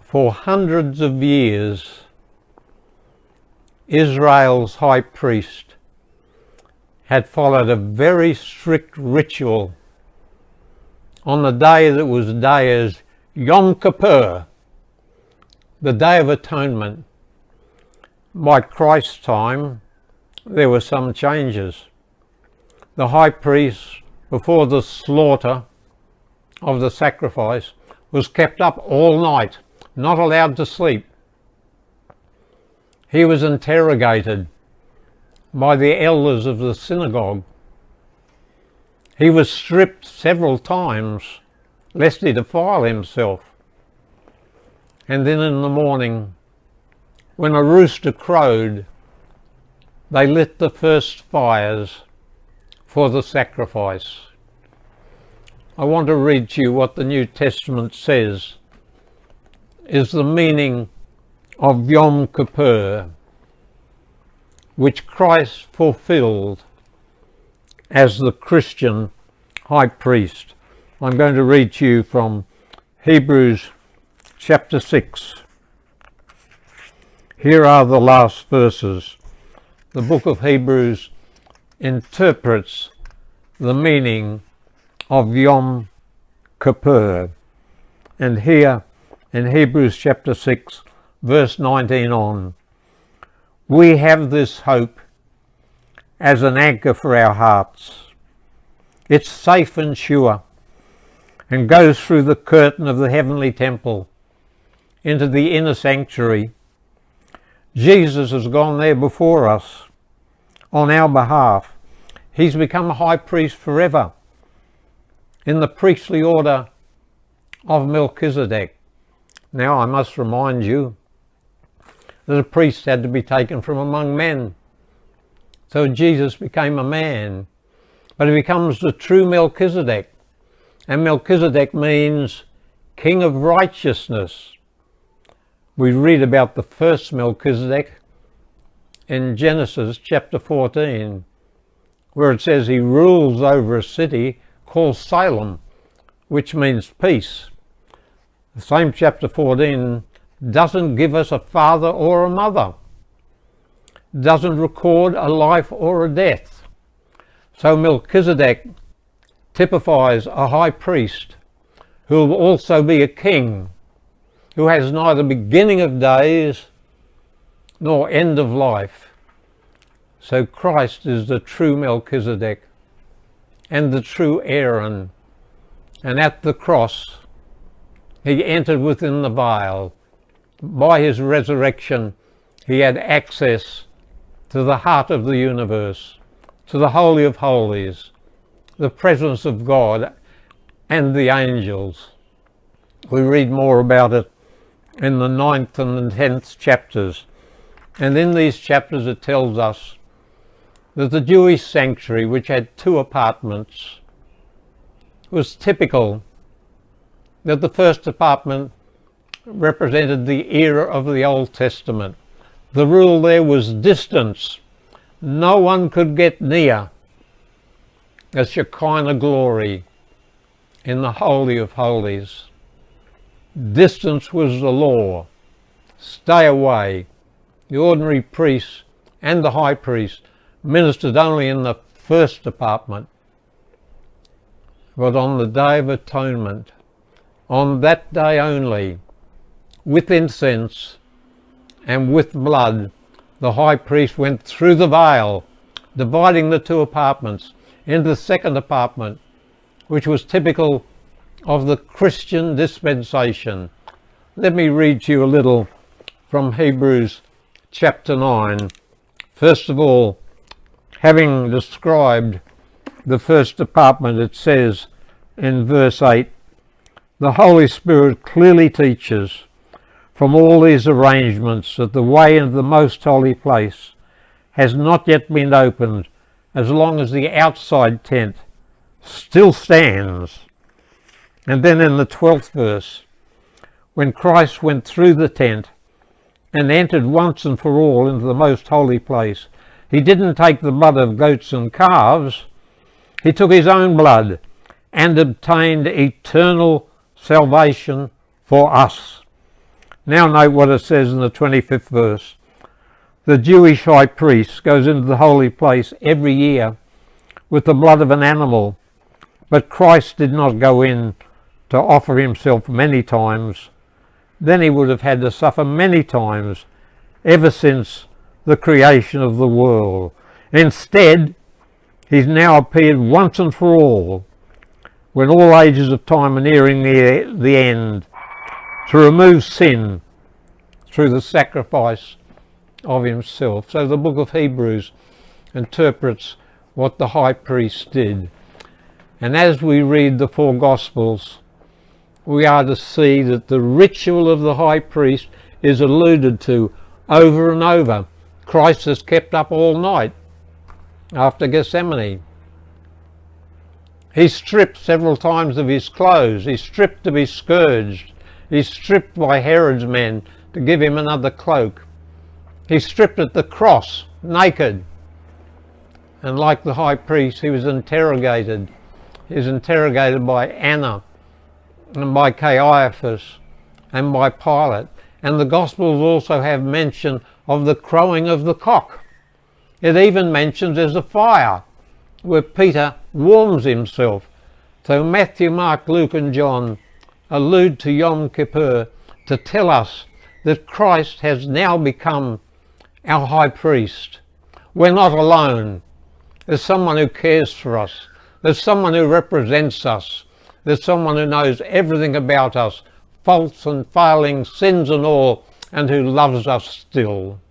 For hundreds of years, Israel's high priest had followed a very strict ritual on the day that was known as Yom Kippur, the Day of Atonement. By Christ's time, there were some changes. The high priest, before the slaughter of the sacrifice, was kept up all night, not allowed to sleep. He was interrogated by the elders of the synagogue. He was stripped several times lest he defile himself. And then in the morning, when a rooster crowed, they lit the first fires for the sacrifice. I want to read to you what the New Testament says is the meaning of Yom Kippur, which Christ fulfilled as the Christian high priest. I'm going to read to you from Hebrews chapter 6. Here are the last verses. The book of Hebrews interprets the meaning of Yom Kippur. And here in Hebrews chapter 6, verse 19 on, we have this hope as an anchor for our hearts. It's safe and sure and goes through the curtain of the heavenly temple into the inner sanctuary. Jesus has gone there before us on our behalf. He's become a high priest forever in the priestly order of Melchizedek. Now I must remind you that a priest had to be taken from among men. So Jesus became a man, but he becomes the true Melchizedek. And Melchizedek means king of righteousness. We read about the first Melchizedek in Genesis chapter 14, where it says he rules over a city called Salem, which means peace. The same chapter 14 doesn't give us a father or a mother, doesn't record a life or a death. So Melchizedek typifies a high priest who will also be a king, who has neither beginning of days nor end of life. So Christ is the true Melchizedek and the true Aaron. And at the cross, he entered within the veil. By his resurrection, he had access to the heart of the universe, to the Holy of Holies, the presence of God and the angels. We read more about it in the 9th and the 10th chapters. And in these chapters it tells us that the Jewish sanctuary, which had 2 apartments, was typical. That the first apartment represented the era of the Old Testament. The rule there was distance. No one could get near the Shekinah glory in the Holy of Holies. Distance was the law. Stay away. The ordinary priest and the high priest ministered only in the first apartment. But on the Day of Atonement, on that day only, with incense and with blood, the high priest went through the veil, dividing the 2 apartments into the second apartment, which was typical of the Christian dispensation. Let me read to you a little from Hebrews chapter 9. First of all, having described the first apartment, it says in verse 8, the Holy Spirit clearly teaches from all these arrangements that the way into the most holy place has not yet been opened as long as the outside tent still stands. And then in the 12th verse, when Christ went through the tent and entered once and for all into the most holy place, he didn't take the blood of goats and calves, he took his own blood and obtained eternal salvation for us. Now note what it says in the 25th verse. The Jewish high priest goes into the holy place every year with the blood of an animal, but Christ did not go in to offer himself many times. Then he would have had to suffer many times ever since the creation of the world. Instead, he's now appeared once and for all, when all ages of time are nearing the end, to remove sin through the sacrifice of himself. So the book of Hebrews interprets what the high priest did. And as we read the four Gospels, we are to see that the ritual of the high priest is alluded to over and over. Christ is kept up all night after Gethsemane. He's stripped several times of his clothes. He's stripped to be scourged. He's stripped by Herod's men to give him another cloak. He's stripped at the cross, naked. And like the high priest, he was interrogated. He was interrogated by Anna and by Caiaphas and by Pilate. And the Gospels also have mention of the crowing of the cock. It even mentions there's a fire where Peter warms himself. So Matthew, Mark, Luke and John allude to Yom Kippur to tell us that Christ has now become our high priest. We're not alone. There's someone who cares for us. There's someone who represents us. There's someone who knows everything about us, faults and failings, sins and all, and who loves us still.